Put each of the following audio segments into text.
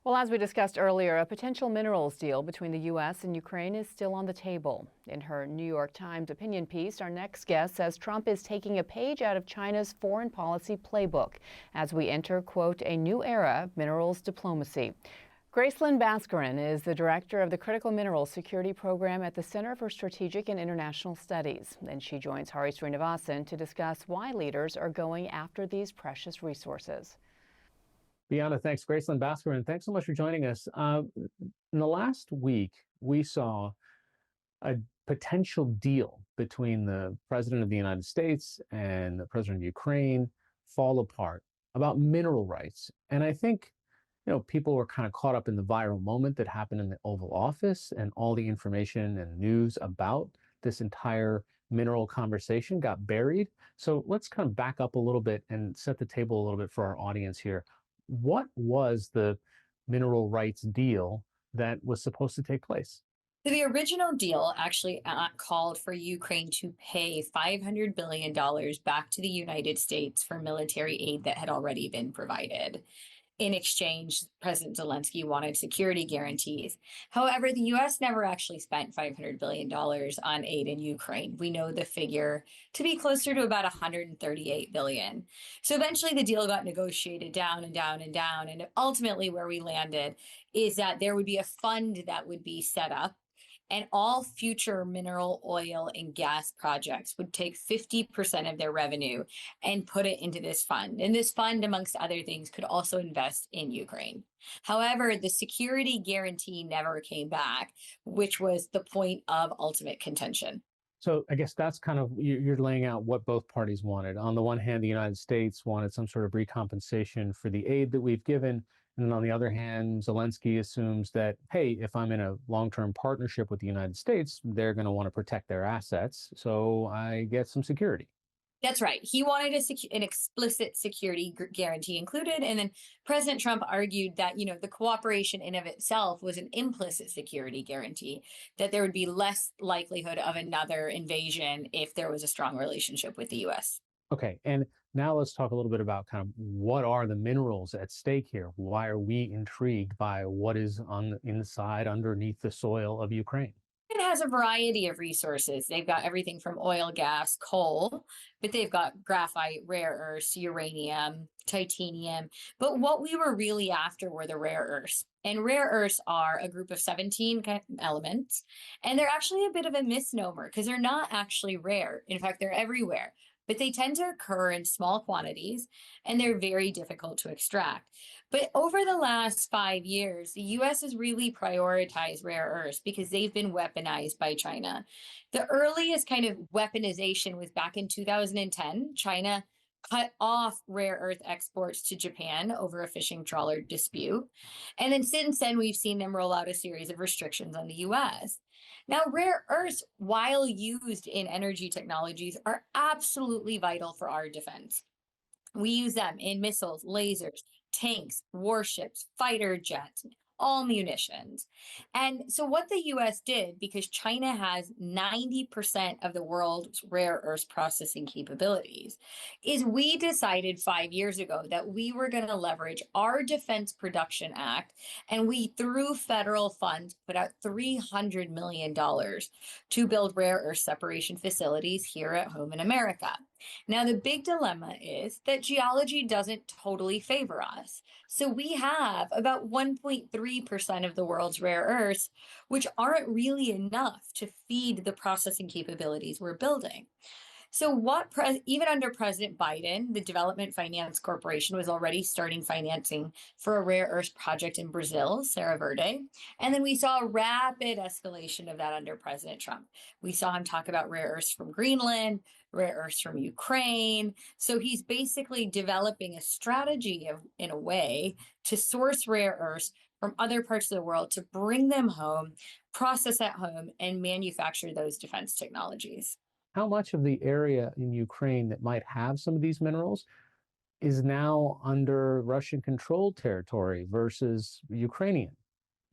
Well, as we discussed earlier, a potential minerals deal between the U.S. and Ukraine is still on the table. In her New York Times opinion piece, our next guest says Trump is taking a page out of China's foreign policy playbook as we enter, quote, a new era of minerals diplomacy. Gracelin Baskaran is the director of the Critical Minerals Security Program at the Center for Strategic and International Studies. And she joins Hari Sreenivasan to discuss why leaders are going after these precious resources. Bianna, thanks. Gracelin Baskaran, thanks so much for joining us. In the last week, we saw a potential deal between the President of the United States and the President of Ukraine fall apart about mineral rights. And I think, people were kind of caught up in the viral moment that happened in the Oval Office, and all the information and news about this entire mineral conversation got buried. So let's kind of back up a little bit and set the table a little bit for our audience here. What was the mineral rights deal that was supposed to take place? So the original deal actually called for Ukraine to pay $500 billion back to the United States for military aid that had already been provided. In exchange, President Zelensky wanted security guarantees. However, the U.S. never actually spent $500 billion on aid in Ukraine. We know the figure to be closer to about $138 billion. So eventually the deal got negotiated down and down and down. And ultimately where we landed is that there would be a fund that would be set up, and all future mineral, oil, and gas projects would take 50% of their revenue and put it into this fund. And this fund, amongst other things, could also invest in Ukraine. However, the security guarantee never came back, which was the point of ultimate contention. So I guess that's kind of, you're laying out what both parties wanted. On the one hand, the United States wanted some sort of recompensation for the aid that we've given. And on the other hand, Zelensky assumes that, hey, if I'm in a long-term partnership with the United States, they're going to want to protect their assets. So I get some security. That's right. He wanted an explicit security guarantee included. And then President Trump argued that, the cooperation in of itself was an implicit security guarantee, that there would be less likelihood of another invasion if there was a strong relationship with the U.S. Okay. And now let's talk a little bit about kind of what are the minerals at stake here? Why are we intrigued by what is on the inside, underneath the soil of Ukraine? It has a variety of resources. They've got everything from oil, gas, coal, but they've got graphite, rare earths, uranium, titanium. But what we were really after were the rare earths. And rare earths are a group of 17 elements. And they're actually a bit of a misnomer because they're not actually rare. In fact, they're everywhere. But they tend to occur in small quantities, and they're very difficult to extract. But over the last 5 years, the U.S. has really prioritized rare earths because they've been weaponized by China. The earliest kind of weaponization was back in 2010. China cut off rare earth exports to Japan over a fishing trawler dispute. And then since then, we've seen them roll out a series of restrictions on the U.S. Now, rare earths, while used in energy technologies, are absolutely vital for our defense. We use them in missiles, lasers, tanks, warships, fighter jets, all munitions. And so what the U.S. did, because China has 90% of the world's rare earth processing capabilities, is we decided 5 years ago that we were going to leverage our Defense Production Act, and we, through federal funds, put out $300 million to build rare earth separation facilities here at home in America. Now, the big dilemma is that geology doesn't totally favor us. So we have about 1.3% of the world's rare earths, which aren't really enough to feed the processing capabilities we're building. So even under President Biden, the Development Finance Corporation was already starting financing for a rare earth project in Brazil, Serra Verde. And then we saw a rapid escalation of that under President Trump. We saw him talk about rare earths from Greenland, rare earths from Ukraine. So he's basically developing a strategy in a way to source rare earths from other parts of the world to bring them home, process at home, and manufacture those defense technologies. How much of the area in Ukraine that might have some of these minerals is now under Russian controlled territory versus Ukrainian?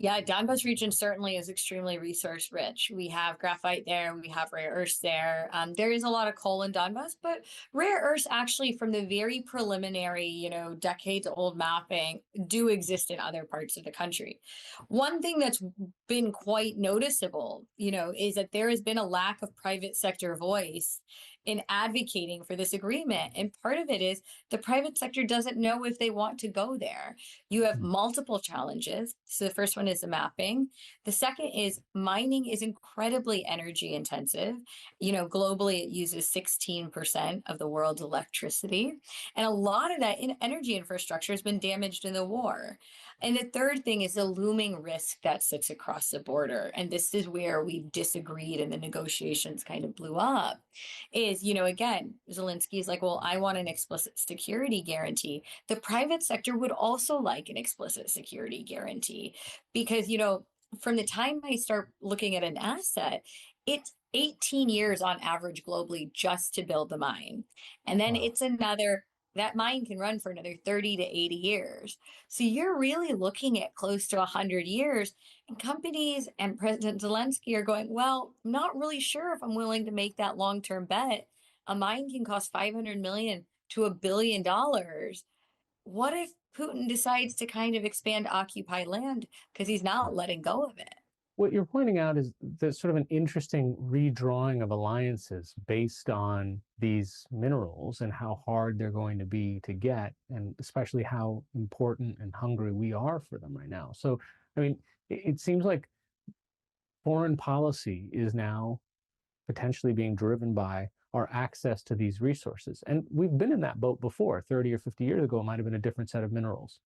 Yeah, Donbas region certainly is extremely resource rich. We have graphite there, we have rare earths there. There is a lot of coal in Donbas, but rare earths actually from the very preliminary, decades old mapping do exist in other parts of the country. One thing that's been quite noticeable, is that there has been a lack of private sector voice in advocating for this agreement. And part of it is the private sector doesn't know if they want to go there. You have multiple challenges. So the first one is the mapping. The second is mining is incredibly energy intensive. Globally, it uses 16% of the world's electricity. And a lot of that energy infrastructure has been damaged in the war. And the third thing is the looming risk that sits across the border. And this is where we've disagreed and the negotiations kind of blew up. Is, again, Zelensky's like, well, I want an explicit security guarantee. The private sector would also like an explicit security guarantee because, from the time I start looking at an asset, it's 18 years on average globally just to build the mine. And then it's that mine can run for another 30 to 80 years. So you're really looking at close to 100 years. And companies and President Zelensky are going, well, I'm not really sure if I'm willing to make that long-term bet. A mine can cost 500 million to $1 billion. What if Putin decides to kind of expand occupied land because he's not letting go of it? What you're pointing out is there's sort of an interesting redrawing of alliances based on these minerals and how hard they're going to be to get, and especially how important and hungry we are for them right now. So, I mean, it seems like foreign policy is now potentially being driven by our access to these resources. And we've been in that boat before. 30 or 50 years ago, it might have been a different set of minerals.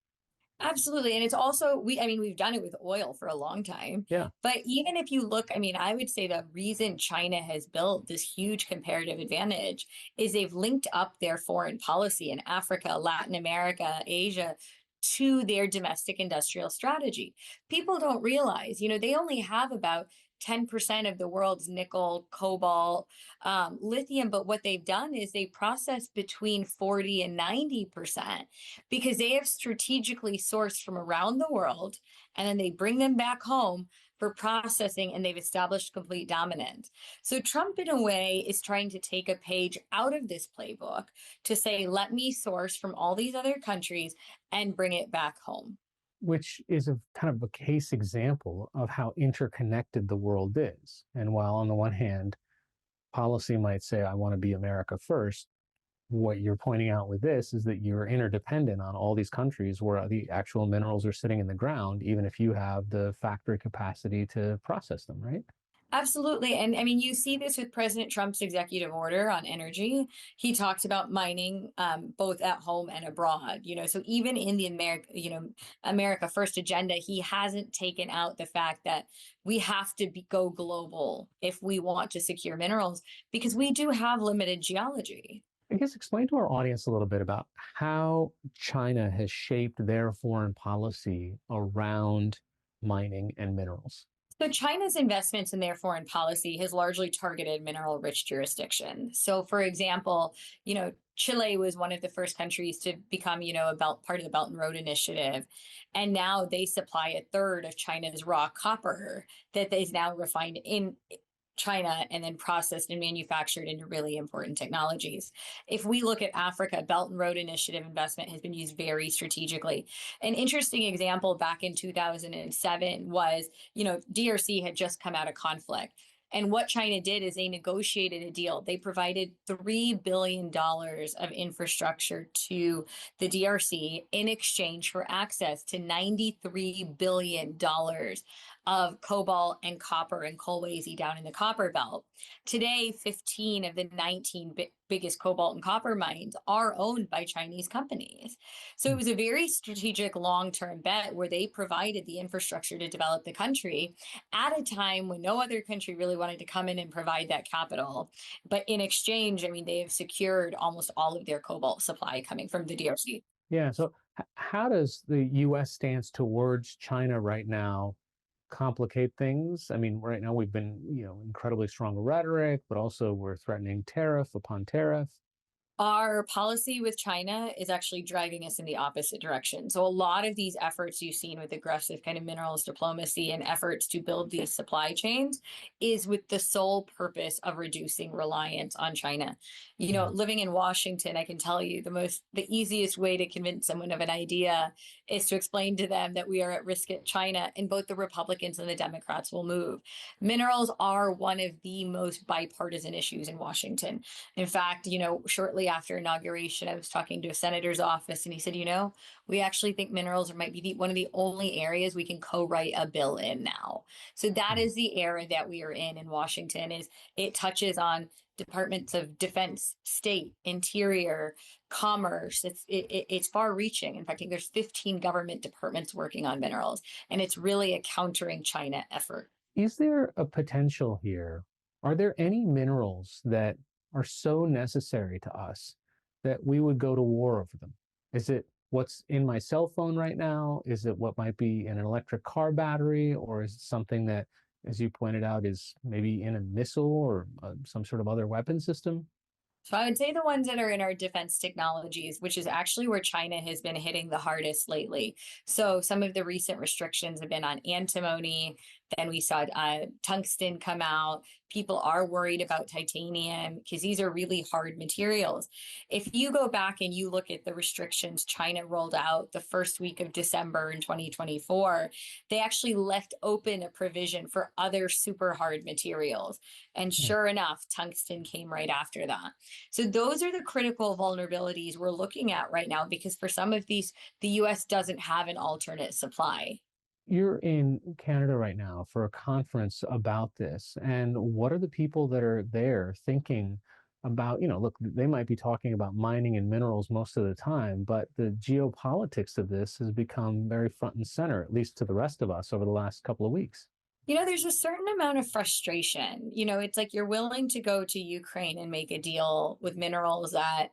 Absolutely. And it's also, we've done it with oil for a long time. Yeah. But even if you look, I would say the reason China has built this huge comparative advantage is they've linked up their foreign policy in Africa, Latin America, Asia to their domestic industrial strategy. People don't realize, they only have about 10% of the world's nickel, cobalt, lithium. But what they've done is they process between 40 and 90% because they have strategically sourced from around the world and then they bring them back home for processing, and they've established complete dominance. So Trump, in a way, is trying to take a page out of this playbook to say, let me source from all these other countries and bring it back home. Which is a kind of a case example of how interconnected the world is. And while on the one hand, policy might say, I want to be America first, what you're pointing out with this is that you're interdependent on all these countries where the actual minerals are sitting in the ground, even if you have the factory capacity to process them, right? Absolutely. And you see this with President Trump's executive order on energy. He talks about mining both at home and abroad, so even in the America First agenda, he hasn't taken out the fact that we have to go global if we want to secure minerals because we do have limited geology. I guess explain to our audience a little bit about how China has shaped their foreign policy around mining and minerals. So China's investments in their foreign policy has largely targeted mineral-rich jurisdictions. So, for example, Chile was one of the first countries to become, part of the Belt and Road Initiative. And now they supply a third of China's raw copper that is now refined in China and then processed and manufactured into really important technologies. If we look at Africa, Belt and Road Initiative investment has been used very strategically. An interesting example back in 2007 was, DRC had just come out of conflict. And what China did is they negotiated a deal. They provided $3 billion of infrastructure to the DRC in exchange for access to $93 billion of cobalt and copper and Kolwezi down in the copper belt. Today, 15 of the 19 biggest cobalt and copper mines are owned by Chinese companies. So it was a very strategic long-term bet where they provided the infrastructure to develop the country at a time when no other country really wanted to come in and provide that capital. But in exchange, they have secured almost all of their cobalt supply coming from the DRC. Yeah. So how does the U.S. stance towards China right now complicate things? Right now we've been, incredibly strong rhetoric, but also we're threatening tariff upon tariff. Our policy with China is actually driving us in the opposite direction. So a lot of these efforts you've seen with aggressive kind of minerals diplomacy and efforts to build these supply chains is with the sole purpose of reducing reliance on China. You know, living in Washington, I can tell you the easiest way to convince someone of an idea is to explain to them that we are at risk at China, and both the Republicans and the Democrats will move. Minerals are one of the most bipartisan issues in Washington. In fact, you know, shortly after inauguration, I was talking to a senator's office and he said, you know, we actually think minerals might be one of the only areas we can co-write a bill in now. So that is the era that we are in Washington. Is it touches on departments of defense, state, interior, commerce. It's far reaching. In fact, I think there's 15 government departments working on minerals, and it's really a countering China effort. Is there a potential here? Are there any minerals that are so necessary to us that we would go to war over them? Is it what's in my cell phone right now? Is it what might be in an electric car battery? Or is it something that, as you pointed out, is maybe in a missile or some sort of other weapon system? So I would say the ones that are in our defense technologies, which is actually where China has been hitting the hardest lately. So some of the recent restrictions have been on antimony. Then we saw tungsten come out. People are worried about titanium because these are really hard materials. If you go back and you look at the restrictions China rolled out the first week of December in 2024, they actually left open a provision for other super hard materials. And sure enough, tungsten came right after that. So those are the critical vulnerabilities we're looking at right now, because for some of these, the US doesn't have an alternate supply. You're in Canada right now for a conference about this. And what are the people that are there thinking about, look, they might be talking about mining and minerals most of the time, but the geopolitics of this has become very front and center, at least to the rest of us over the last couple of weeks. You know, there's a certain amount of frustration. You know, it's like you're willing to go to Ukraine and make a deal with minerals that,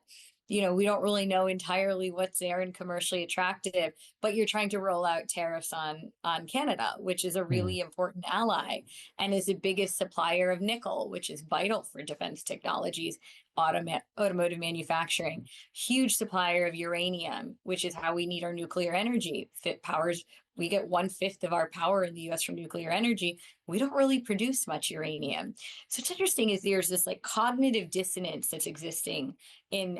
you know, we don't really know entirely what's there and commercially attractive, but you're trying to roll out tariffs on Canada, which is a really important ally and is the biggest supplier of nickel, which is vital for defense technologies, automotive manufacturing, huge supplier of uranium, which is how we need our nuclear energy. We get 1/5 of our power in the US from nuclear energy. We don't really produce much uranium. So it's interesting is there's this like cognitive dissonance that's existing in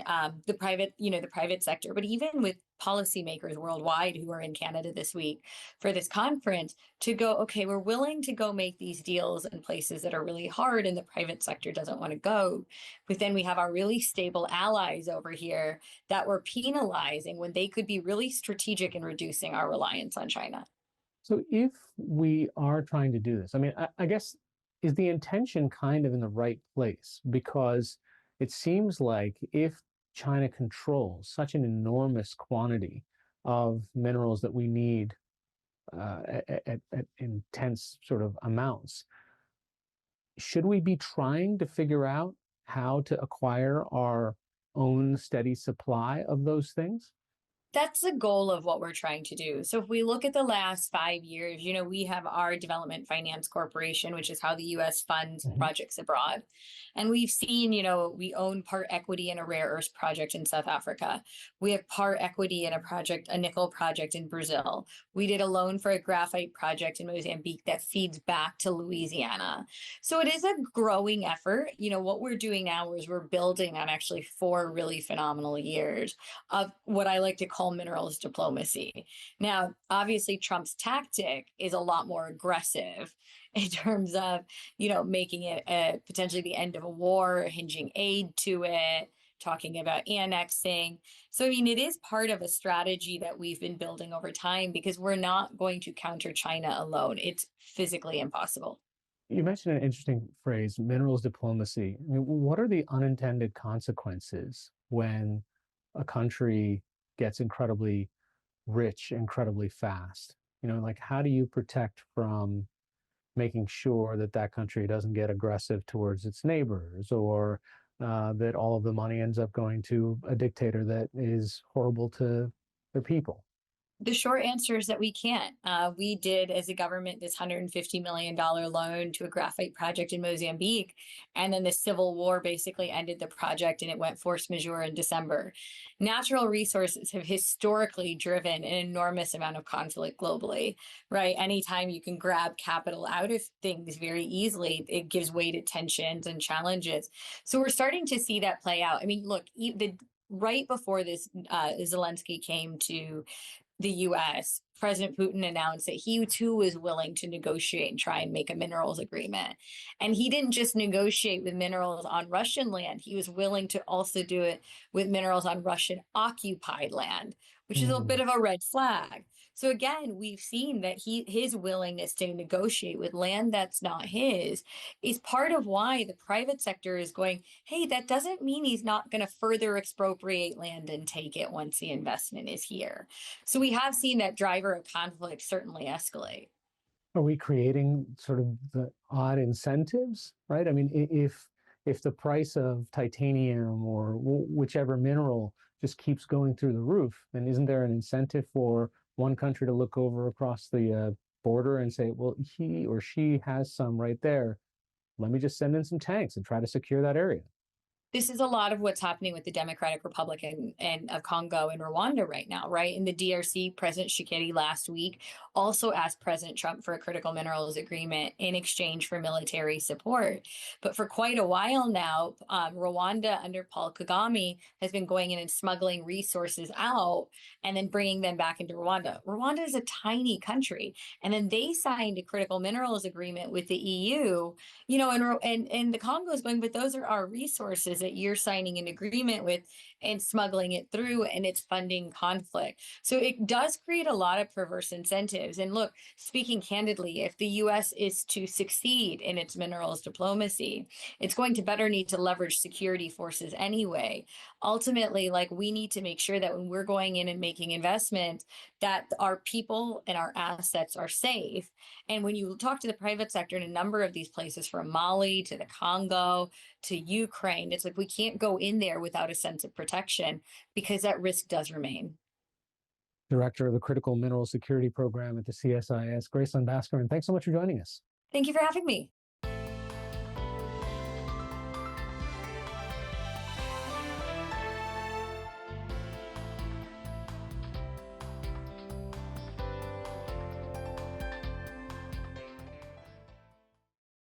the private sector, but even with policymakers worldwide who are in Canada this week for this conference to go, okay, we're willing to go make these deals in places that are really hard and the private sector doesn't want to go. But then we have our really stable allies over here that we're penalizing when they could be really strategic in reducing our reliance on China. So if we are trying to do this, I mean, I guess, is the intention kind of in the right place? Because it seems like if China controls such an enormous quantity of minerals that we need at intense sort of amounts, should we be trying to figure out how to acquire our own steady supply of those things? That's the goal of what we're trying to do. So if we look at the last 5 years, you know, we have our Development Finance Corporation, which is how the US funds projects abroad. And we've seen, you know, we own part equity in a rare earth project in South Africa. We have part equity in a nickel project in Brazil. We did a loan for a graphite project in Mozambique that feeds back to Louisiana. So it is a growing effort. You know, what we're doing now is we're building on actually 4 really phenomenal years of what I like to call minerals diplomacy. Now, obviously, Trump's tactic is a lot more aggressive in terms of, you know, making it potentially the end of a war, hinging aid to it, talking about annexing. So, I mean, it is part of a strategy that we've been building over time because we're not going to counter China alone. It's physically impossible. You mentioned an interesting phrase, minerals diplomacy. I mean, what are the unintended consequences when a country gets incredibly rich incredibly fast? Like how do you protect from making sure that that country doesn't get aggressive towards its neighbors or that all of the money ends up going to a dictator that is horrible to their people? The short answer is that we can't. We did, as a government, this $150 million loan to a graphite project in Mozambique. And then the civil war basically ended the project and it went force majeure in December. Natural resources have historically driven an enormous amount of conflict globally, right? Anytime you can grab capital out of things very easily, it gives way to tensions and challenges. So we're starting to see that play out. I mean, look, right before this, Zelensky came to the US, President Putin announced that he too was willing to negotiate and try and make a minerals agreement. And he didn't just negotiate with minerals on Russian land, he was willing to also do it with minerals on Russian occupied land, which is a bit of a red flag. So again, we've seen that his willingness to negotiate with land that's not his is part of why the private sector is going, hey, that doesn't mean he's not going to further expropriate land and take it once the investment is here. So we have seen that driver of conflict certainly escalate. Are we creating sort of the odd incentives, right? I mean, if the price of titanium or whichever mineral just keeps going through the roof, then isn't there an incentive for one country to look over across the border and say, well, he or she has some right there. Let me just send in some tanks and try to secure that area. This is a lot of what's happening with the Democratic Republic of Congo and Rwanda right now, right? In the DRC, President Tshisekedi last week also asked President Trump for a critical minerals agreement in exchange for military support. But for quite a while now, Rwanda under Paul Kagame has been going in and smuggling resources out and then bringing them back into Rwanda. Rwanda is a tiny country. And then they signed a critical minerals agreement with the EU, you know, and the Congo is going, but those are our resources that you're signing an agreement with and smuggling it through, and it's funding conflict. So it does create a lot of perverse incentives. And look, speaking candidly, if the US is to succeed in its minerals diplomacy, it's going to better need to leverage security forces anyway. Ultimately, like, we need to make sure that when we're going in and making investments, that our people and our assets are safe. And when you talk to the private sector in a number of these places, from Mali to the Congo to Ukraine, it's like we can't go in there without a sense of protection because that risk does remain. Director of the Critical Mineral Security Program at the CSIS, Gracelin Baskaran, thanks so much for joining us. Thank you for having me.